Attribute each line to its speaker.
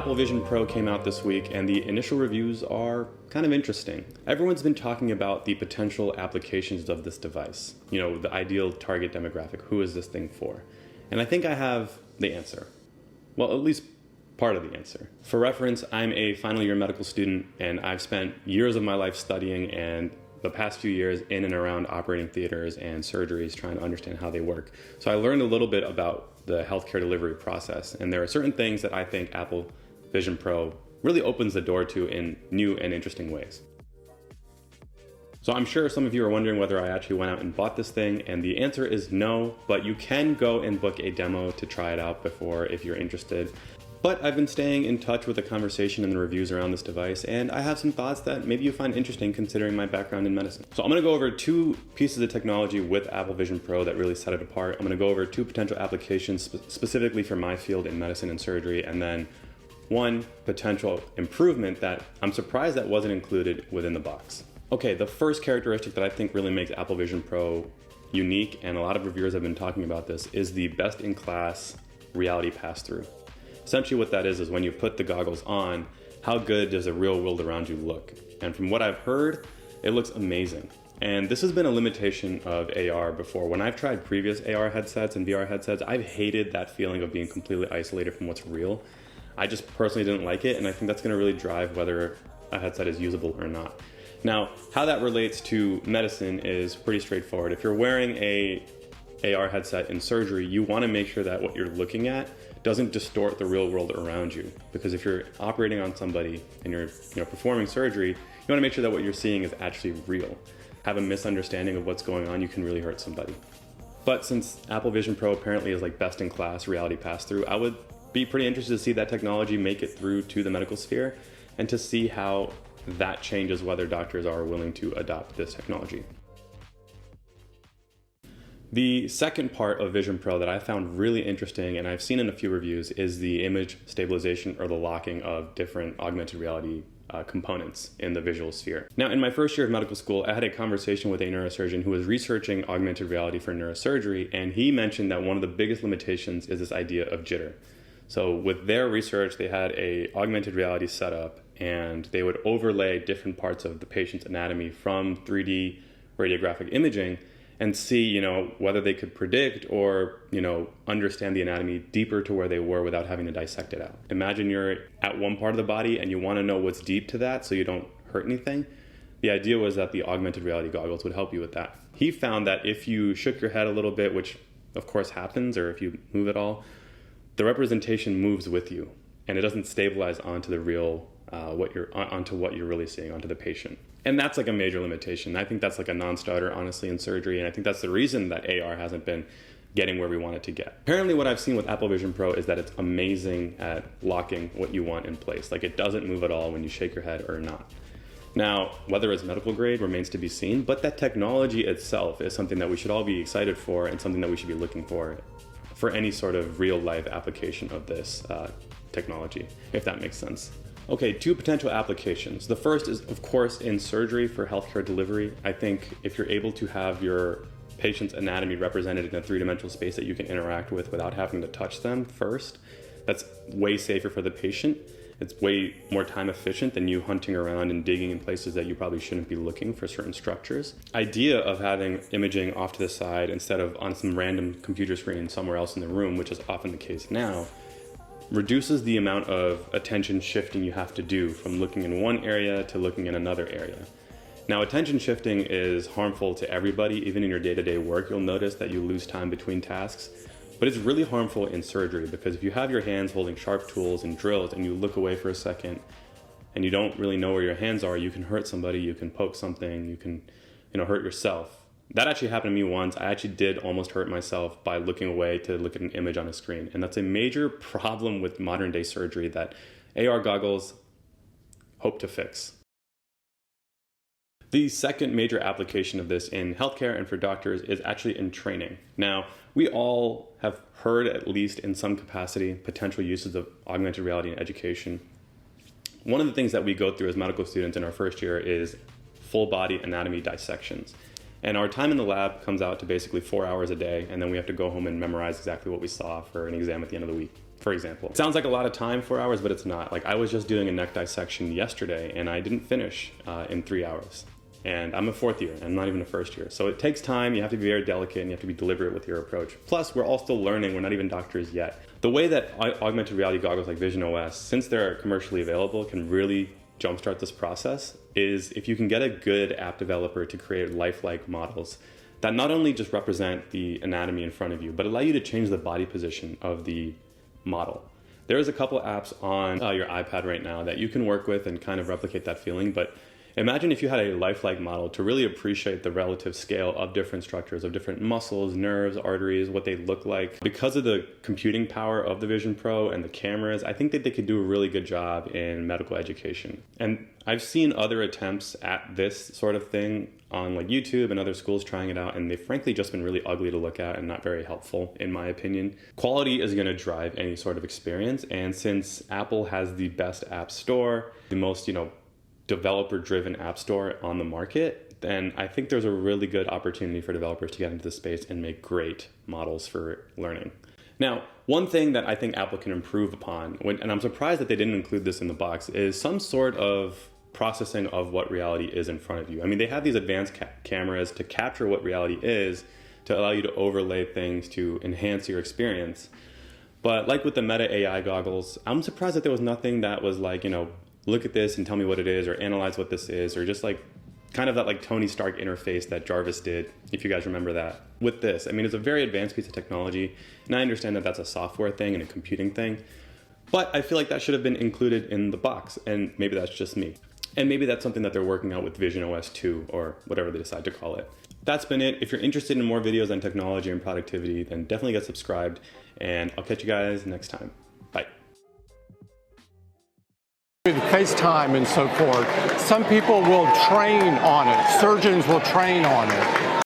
Speaker 1: Apple Vision Pro came out this week and the initial reviews are kind of interesting. Everyone's been talking about the potential applications of this device. You know, the ideal target demographic. Who is this thing for? And I think I have the answer. Well, at least part of the answer. For reference, I'm a final year medical student and I've spent years of my life studying and the past few years in and around operating theaters and surgeries trying to understand how they work. So I learned a little bit about the healthcare delivery process, and there are certain things that I think Apple Vision Pro really opens the door to in new and interesting ways. So I'm sure some of you are wondering whether I actually went out and bought this thing, and the answer is no, but you can go and book a demo to try it out before if you're interested. But I've been staying in touch with the conversation and the reviews around this device, and I have some thoughts that maybe you find interesting considering my background in medicine. So I'm going to go over two pieces of technology with Apple Vision Pro that really set it apart. I'm going to go over two potential applications specifically for my field in medicine and surgery, and then one potential improvement that I'm surprised that wasn't included within the box. Okay, the first characteristic that I think really makes Apple Vision Pro unique, and a lot of reviewers have been talking about this, is the best-in-class reality pass-through. Essentially what that is when you put the goggles on, how good does the real world around you look? And from what I've heard, it looks amazing. And this has been a limitation of AR before. When I've tried previous AR headsets and VR headsets, I've hated that feeling of being completely isolated from what's real. I just personally didn't like it, and I think that's going to really drive whether a headset is usable or not. Now, how that relates to medicine is pretty straightforward. If you're wearing a AR headset in surgery, you want to make sure that what you're looking at doesn't distort the real world around you. Because if you're operating on somebody and you're performing surgery, you want to make sure that what you're seeing is actually real. Have a misunderstanding of what's going on, you can really hurt somebody. But since Apple Vision Pro apparently is like best in class reality pass-through, I would be pretty interested to see that technology make it through to the medical sphere and to see how that changes whether doctors are willing to adopt this technology. The second part of Vision Pro that I found really interesting, and I've seen in a few reviews, is the image stabilization or the locking of different augmented reality components in the visual sphere. Now, in my first year of medical school, I had a conversation with a neurosurgeon who was researching augmented reality for neurosurgery, and he mentioned that one of the biggest limitations is this idea of jitter. So with their research, they had a augmented reality setup, and they would overlay different parts of the patient's anatomy from 3D radiographic imaging and see, whether they could predict or, understand the anatomy deeper to where they were without having to dissect it out. Imagine you're at one part of the body and you want to know what's deep to that so you don't hurt anything. The idea was that the augmented reality goggles would help you with that. He found that if you shook your head a little bit, which of course happens, or if you move at all, the representation moves with you and it doesn't stabilize onto the real, onto what you're really seeing, onto the patient. And that's like a major limitation. I think that's like a non-starter, honestly, in surgery. And I think that's the reason that AR hasn't been getting where we want it to get. Apparently what I've seen with Apple Vision Pro is that it's amazing at locking what you want in place. Like it doesn't move at all when you shake your head or not. Now, whether it's medical grade remains to be seen, but that technology itself is something that we should all be excited for and something that we should be looking for any sort of real life application of this technology, if that makes sense. Okay, two potential applications. The first is, of course, in surgery for healthcare delivery. I think if you're able to have your patient's anatomy represented in a three-dimensional space that you can interact with without having to touch them first, that's way safer for the patient. It's way more time efficient than you hunting around and digging in places that you probably shouldn't be looking for certain structures. Idea of having imaging off to the side instead of on some random computer screen somewhere else in the room, which is often the case now, reduces the amount of attention shifting you have to do from looking in one area to looking in another area. Now, attention shifting is harmful to everybody. Even in your day-to-day work, you'll notice that you lose time between tasks. But it's really harmful in surgery because if you have your hands holding sharp tools and drills and you look away for a second and you don't really know where your hands are, you can hurt somebody, you can poke something, you can hurt yourself. That actually happened to me once. I actually did almost hurt myself by looking away to look at an image on a screen. And that's a major problem with modern day surgery that AR goggles hope to fix. The second major application of this in healthcare and for doctors is actually in training. Now, we all have heard, at least in some capacity, potential uses of augmented reality in education. One of the things that we go through as medical students in our first year is full body anatomy dissections. And our time in the lab comes out to basically 4 hours a day, and then we have to go home and memorize exactly what we saw for an exam at the end of the week. for example. It sounds like a lot of time, 4 hours, but it's not. Like I was just doing a neck dissection yesterday and I didn't finish in 3 hours. And I'm a fourth year, and I'm not even a first year. So it takes time, you have to be very delicate, and you have to be deliberate with your approach. Plus, we're all still learning, we're not even doctors yet. The way that augmented reality goggles like Vision OS, since they're commercially available, can really jumpstart this process is if you can get a good app developer to create lifelike models that not only just represent the anatomy in front of you, but allow you to change the body position of the model. There's a couple apps on your iPad right now that you can work with and kind of replicate that feeling, but imagine if you had a lifelike model to really appreciate the relative scale of different structures, of different muscles, nerves, arteries, what they look like. Because of the computing power of the Vision Pro and the cameras, I think that they could do a really good job in medical education. And I've seen other attempts at this sort of thing on like YouTube and other schools trying it out, and they've frankly just been really ugly to look at and not very helpful, in my opinion. Quality is going to drive any sort of experience, and since Apple has the best app store, the most, developer-driven app store on the market, then I think there's a really good opportunity for developers to get into this space and make great models for learning. Now, one thing that I think Apple can improve upon, and I'm surprised that they didn't include this in the box, is some sort of processing of what reality is in front of you. I mean, they have these advanced cameras to capture what reality is, to allow you to overlay things, to enhance your experience. But like with the Meta AI goggles, I'm surprised that there was nothing that was like, look at this and tell me what it is, or analyze what this is, or just like kind of that like Tony Stark interface that Jarvis did, if you guys remember that. With this, I mean, it's a very advanced piece of technology, and I understand that that's a software thing and a computing thing, but I feel like that should have been included in the box, and maybe that's just me. And maybe that's something that they're working out with Vision OS 2 or whatever they decide to call it. That's been it. If you're interested in more videos on technology and productivity, then definitely get subscribed, and I'll catch you guys next time. Bye.
Speaker 2: With FaceTime and so forth, some people will train on it. Surgeons will train on it.